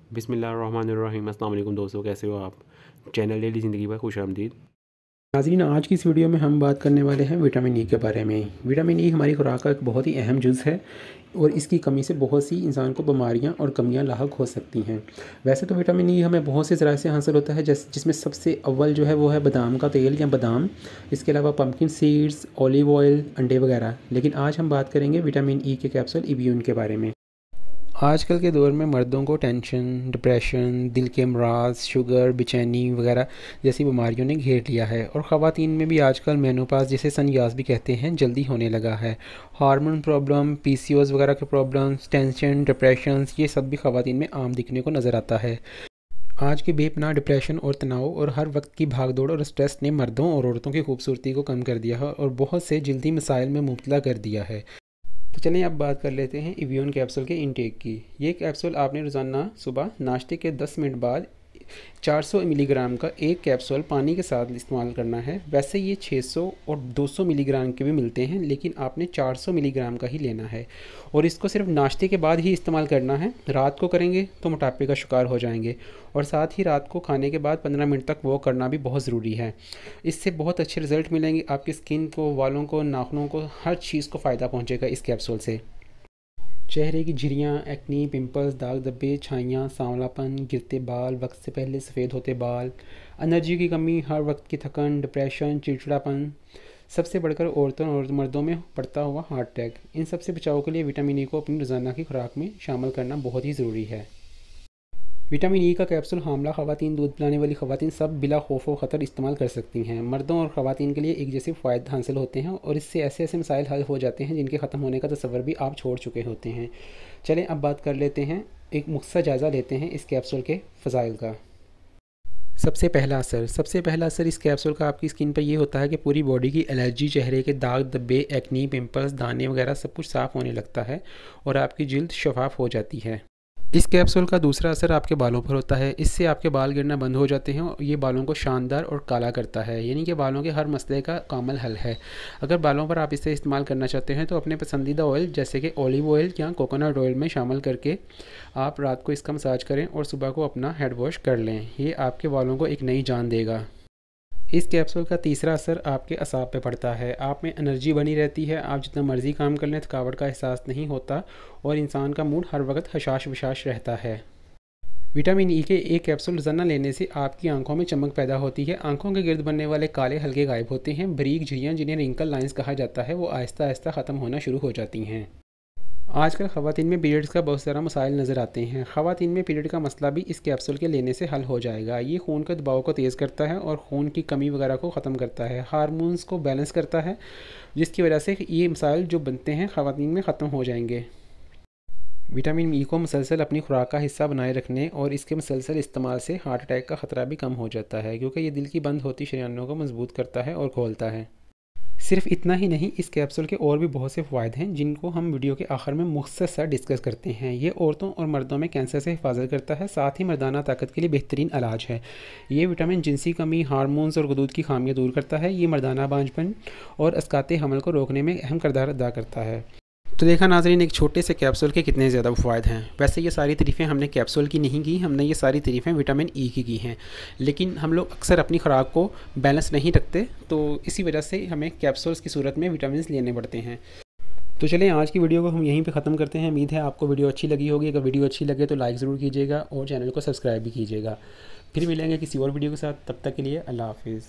बिस्मिल्लाहिर्रहमानिर्रहीम। अस्सलाम वालेकुम दोस्तों, कैसे हो आप? चैनल डेली ज़िंदगी पर खुश आमदीद। नाज़रीन, आज की इस वीडियो में हम बात करने वाले हैं विटामिन ई के बारे में। विटामिन ई हमारी खुराक का एक बहुत ही अहम जुज़ है और इसकी कमी से बहुत सी इंसान को बीमारियां और कमियां लाहक हो सकती हैं। वैसे तो विटामिन ई हमें बहुत से ज़राए से हासिल होता है, जिसमें सबसे अव्वल जो है वो है बादाम का तेल या बादाम। इसके अलावा पम्पकिन सीड्स, ऑलिव ऑयल, अंडे वगैरह। लेकिन आज हम बात करेंगे विटामिन ई के कैप्सूल एवियन के बारे में। आजकल के दौर में मर्दों को टेंशन, डिप्रेशन, दिल के अमराज, शुगर, बेचैनी वगैरह जैसी बीमारियों ने घेर लिया है और ख़वातीन में भी आजकल मेनोपाज, जिसे सनयास भी कहते हैं, जल्दी होने लगा है। हार्मोन प्रॉब्लम, पीसीओएस वगैरह के प्रॉब्लम्स, टेंशन, डिप्रेशंस, ये सब भी ख़वातीन में आम दिखने को नज़र आता है। आज के बेपनाह डिप्रेशन और तनाव और हर वक्त की भागदौड़ और स्ट्रेस ने मर्दों और औरतों की खूबसूरती को कम कर दिया है और बहुत से जल्दी मसाइल में मुब्तला कर दिया है। तो चलिए अब बात कर लेते हैं एवियन कैप्सूल के इनटेक की। ये कैप्सूल आपने रोज़ाना सुबह नाश्ते के 10 मिनट बाद 400 मिलीग्राम का एक कैप्सूल पानी के साथ इस्तेमाल करना है। वैसे ये 600 और 200 मिलीग्राम के भी मिलते हैं, लेकिन आपने 400 मिलीग्राम का ही लेना है और इसको सिर्फ नाश्ते के बाद ही इस्तेमाल करना है। रात को करेंगे तो मोटापे का शिकार हो जाएंगे और साथ ही रात को खाने के बाद 15 मिनट तक वॉक करना भी बहुत ज़रूरी है। इससे बहुत अच्छे रिज़ल्ट मिलेंगे। आपकी स्किन को, वालों को, नाखूनों को, हर चीज़ को फ़ायदा पहुँचेगा इस कैप्सूल से। चेहरे की झुर्रियाँ, एक्नी, पिंपल्स, दाग धब्बे, छाइयाँ, सांवलापन, गिरते बाल, वक्त से पहले सफ़ेद होते बाल, एनर्जी की कमी, हर वक्त की थकन, डिप्रेशन, चिड़चिड़ापन, सबसे बढ़कर औरतों और मर्दों में पड़ता हुआ हार्ट अटैक, इन सब से बचाव के लिए विटामिन ई को अपनी रोज़ाना की खुराक में शामिल करना बहुत ही ज़रूरी है। विटामिन ई का कैप्सूल हामला ख़वातीन, दूध पिलाने वाली ख़वातीन सब बिला खौफ व ख़तर इस्तेमाल कर सकती हैं। मर्दों और ख़वातीन के लिए एक जैसे फ़ायदे हासिल होते हैं और इससे ऐसे ऐसे मसाइल हल हो जाते हैं जिनके ख़त्म होने का तसव्वुर भी आप छोड़ चुके होते हैं। चलें अब बात कर लेते हैं, एक मुख्तसर जायज़ा लेते हैं इस कैप्सूल के फ़ज़ाइल का। सबसे पहला असर इस कैप्सूल का आपकी स्किन पर ये होता है कि पूरी बॉडी की एलर्जी, चेहरे के दाग धब्बे, एक्नी, पिंपल्स, दाने वगैरह सब कुछ साफ़ होने लगता है और आपकी जिल्द शफाफ हो जाती है। इस कैप्सूल का दूसरा असर आपके बालों पर होता है। इससे आपके बाल गिरना बंद हो जाते हैं और ये बालों को शानदार और काला करता है, यानी कि बालों के हर मसले का कामल हल है। अगर बालों पर आप इसे इस्तेमाल करना चाहते हैं तो अपने पसंदीदा ऑयल जैसे कि ऑलिव ऑयल या कोकोनट ऑयल में शामिल करके आप रात को इसका मसाज करें और सुबह को अपना हेड वॉश कर लें। ये आपके बालों को एक नई जान देगा। इस कैप्सूल का तीसरा असर आपके असाब पे पड़ता है। आप में एनर्जी बनी रहती है, आप जितना मर्ज़ी काम कर लें थकावट का एहसास नहीं होता और इंसान का मूड हर वक्त हशाश विशाश रहता है। विटामिन ई के एक कैप्सूल रोज़ाना लेने से आपकी आंखों में चमक पैदा होती है। आंखों के गिर्द बनने वाले काले हल्के गायब होते हैं। बारीक झुर्रियाँ, जिन्हें रिंकल लाइंस कहा जाता है, वो आहिस्ता आहिस्ता ख़त्म होना शुरू हो जाती हैं। आजकल ख़वातीन में पीरियड्स का बहुत सारा मसाइल नज़र आते हैं। ख़वातीन में पीरियड का मसला भी इस कैप्सूल के लेने से हल हो जाएगा। ये खून के दबाव को तेज़ करता है और खून की कमी वगैरह को ख़त्म करता है, हार्मोन्स को बैलेंस करता है, जिसकी वजह से ये मसाइल जो बनते हैं ख़वातीन में ख़त्म हो जाएंगे। विटामिन ई को मुसलसल अपनी खुराक का हिस्सा बनाए रखने और इसके मुसलसल इस्तेमाल से हार्ट अटैक का ख़तरा भी कम हो जाता है, क्योंकि ये दिल की बंद होती शरीयानों को मजबूत करता है और खोलता है। सिर्फ इतना ही नहीं, इस कैप्सूल के और भी बहुत से फ़ायदे हैं जिनको हम वीडियो के आखिर में मुख्तसर डिस्कस करते हैं। ये औरतों और मर्दों में कैंसर से हिफाजत करता है, साथ ही मर्दाना ताकत के लिए बेहतरीन इलाज है। ये विटामिन जिनसी कमी, हार्मोन्स और गुदूद की खामियाँ दूर करता है। ये मर्दाना बांझपन और अस्काते हमल को रोकने में अहम किरदार अदा करता है। तो देखा नाज़रीन, एक छोटे से कैप्सूल के कितने ज़्यादा फ़ायदे हैं। वैसे ये सारी तारीफ़ें हमने कैप्सूल की नहीं की, हमने ये सारी तारीफ़ें विटामिन ई की हैं, लेकिन हम लोग अक्सर अपनी खुराक को बैलेंस नहीं रखते, तो इसी वजह से हमें कैप्सूल्स की सूरत में विटामिन लेने पड़ते हैं। तो चलें, आज की वीडियो को हम यहीं पे ख़त्म करते हैं। उम्मीद है आपको वीडियो अच्छी लगी होगी। अगर वीडियो अच्छी लगे तो लाइक ज़रूर कीजिएगा और चैनल को सब्सक्राइब भी कीजिएगा। फिर मिलेंगे किसी और वीडियो के साथ, तब तक के लिए अल्लाह हाफिज़।